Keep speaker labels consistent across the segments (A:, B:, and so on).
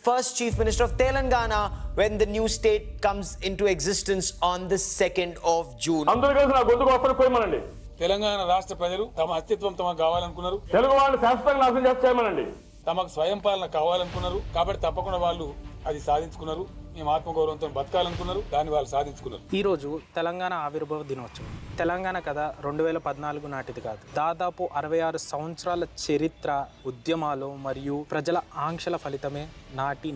A: first Chief Minister of Telangana when the new state comes into existence on the 2nd of June.
B: అందరూ కలిసి నా గొంతుకు వస్త్రం కోయమనండి.
C: తెలంగాణ రాష్ట్ర ప్రజలు తమ అస్తిత్వం తమకు కావాలనుకున్నారు.
B: తెలుగు వాళ్ళు శాశ్వతంగా నాశనం చేస్తామనండి.
C: తమకు స్వయం పాలన కావాలనుకున్నారు. కాబట్టి తప్పకుండా వాళ్ళు అది సాధించుకున్నారు. మేము ఆత్మగౌరవంతో బతకాలనుకున్నారు. దాన్ని వాళ్ళు సాధించుకున్నారు.
D: ఈరోజు తెలంగాణ ఆవిర్భావ దినోత్సవం. తెలంగాణ కథ 2014 నాటిది కాదు. దాదాపు 66 సంవత్సరాల చరిత్ర, ఉద్యమాలు మరియు ప్రజల ఆంక్షల ఫలితమే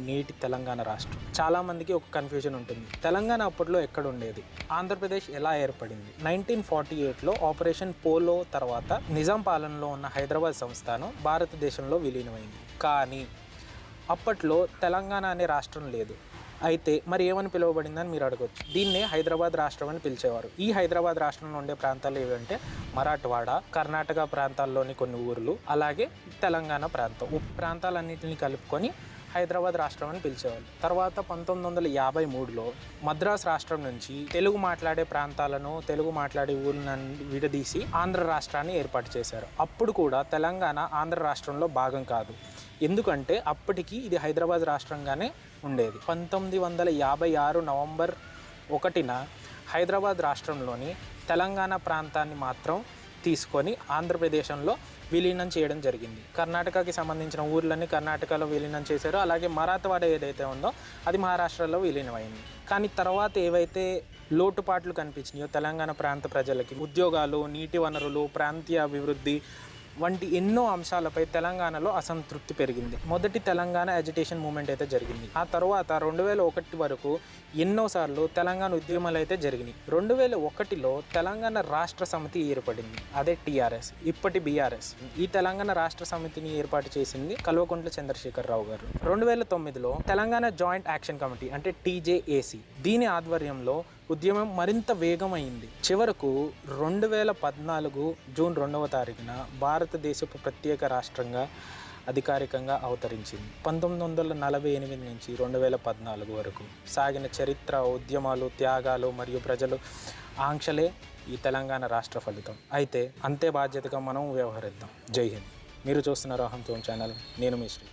D: నేటి తెలంగాణ రాష్ట్రం. చాలా మందికి ఒక కన్ఫ్యూజన్ ఉంటుంది. తెలంగాణ అప్పట్లో ఎక్కడ ఉండేది, ఆంధ్రప్రదేశ్ ఎలా ఏర్పడింది? 1948లో ఆపరేషన్ పోలో తర్వాత నిజాం పాలనలో ఉన్న హైదరాబాద్ సంస్థానం భారతదేశంలో విలీనమైంది. కానీ అప్పట్లో తెలంగాణ అనే రాష్ట్రం లేదు. అయితే మరి ఏమని పిలువబడిందని మీరు అడగవచ్చు. దీన్నే హైదరాబాద్ రాష్ట్రం అని పిలిచేవారు. ఈ హైదరాబాద్ రాష్ట్రంలో ఉండే ప్రాంతాలు ఏవంటే మరాఠవాడ, కర్ణాటక ప్రాంతాల్లోని కొన్ని ఊర్లు, అలాగే తెలంగాణ ప్రాంతం. ప్రాంతాలన్నింటినీ కలుపుకొని హైదరాబాద్ రాష్ట్రం అని పిలిచేవాళ్ళు. తర్వాత 1953లో మద్రాస్ రాష్ట్రం నుంచి తెలుగు మాట్లాడే ప్రాంతాలను, తెలుగు మాట్లాడే ఊళ్ళను విడదీసి ఆంధ్ర రాష్ట్రాన్ని ఏర్పాటు చేశారు. అప్పుడు కూడా తెలంగాణ ఆంధ్ర రాష్ట్రంలో భాగం కాదు. ఎందుకంటే అప్పటికి ఇది హైదరాబాద్ రాష్ట్రంగానే ఉండేది. 1956 నవంబర్ 1న హైదరాబాద్ రాష్ట్రంలోని తెలంగాణ ప్రాంతాన్ని మాత్రం తీసుకొని ఆంధ్రప్రదేశ్లో విలీనం చేయడం జరిగింది. కర్ణాటకకి సంబంధించిన ఊర్లన్నీ కర్ణాటకలో విలీనం చేశారు. అలాగే మరాఠవాడ ఏదైతే ఉందో అది మహారాష్ట్రలో విలీనమైంది. కానీ తర్వాత ఏవైతే లోటుపాట్లు కనిపించినాయో తెలంగాణ ప్రాంత ప్రజలకి, ఉద్యోగాలు, నీటి వనరులు, ప్రాంతీయ అభివృద్ధి వంటి ఎన్నో అంశాలపై తెలంగాణలో అసంతృప్తి పెరిగింది. మొదటి తెలంగాణ ఎజిటేషన్ మూమెంట్ అయితే జరిగింది. ఆ తర్వాత 2001 వరకు ఎన్నోసార్లు తెలంగాణ ఉద్యమాలు అయితే జరిగినాయి. 2001లో తెలంగాణ రాష్ట్ర సమితి ఏర్పడింది. అదే టీఆర్ఎస్, ఇప్పటి బీఆర్ఎస్. ఈ తెలంగాణ రాష్ట్ర సమితిని ఏర్పాటు చేసింది కల్వకుంట్ల చంద్రశేఖరరావు గారు. 2009లో తెలంగాణ జాయింట్ యాక్షన్ కమిటీ అంటే TJAC, దీని ఆధ్వర్యంలో ఉద్యమం మరింత వేగమైంది. చివరకు 2014 జూన్ 2వ తారీఖున భారతదేశపు ప్రత్యేక రాష్ట్రంగా అధికారికంగా అవతరించింది. 1948 నుంచి 2014 వరకు సాగిన చరిత్ర, ఉద్యమాలు, త్యాగాలు మరియు ప్రజలు ఆంక్షలే ఈ తెలంగాణ రాష్ట్ర ఫలితం. అయితే అంతే బాధ్యతగా మనం వ్యవహరిద్దాం. జై హింద్. మీరు చూస్తున్నారు అహం తోం ఛానల్. నేను మీ శ్రీ.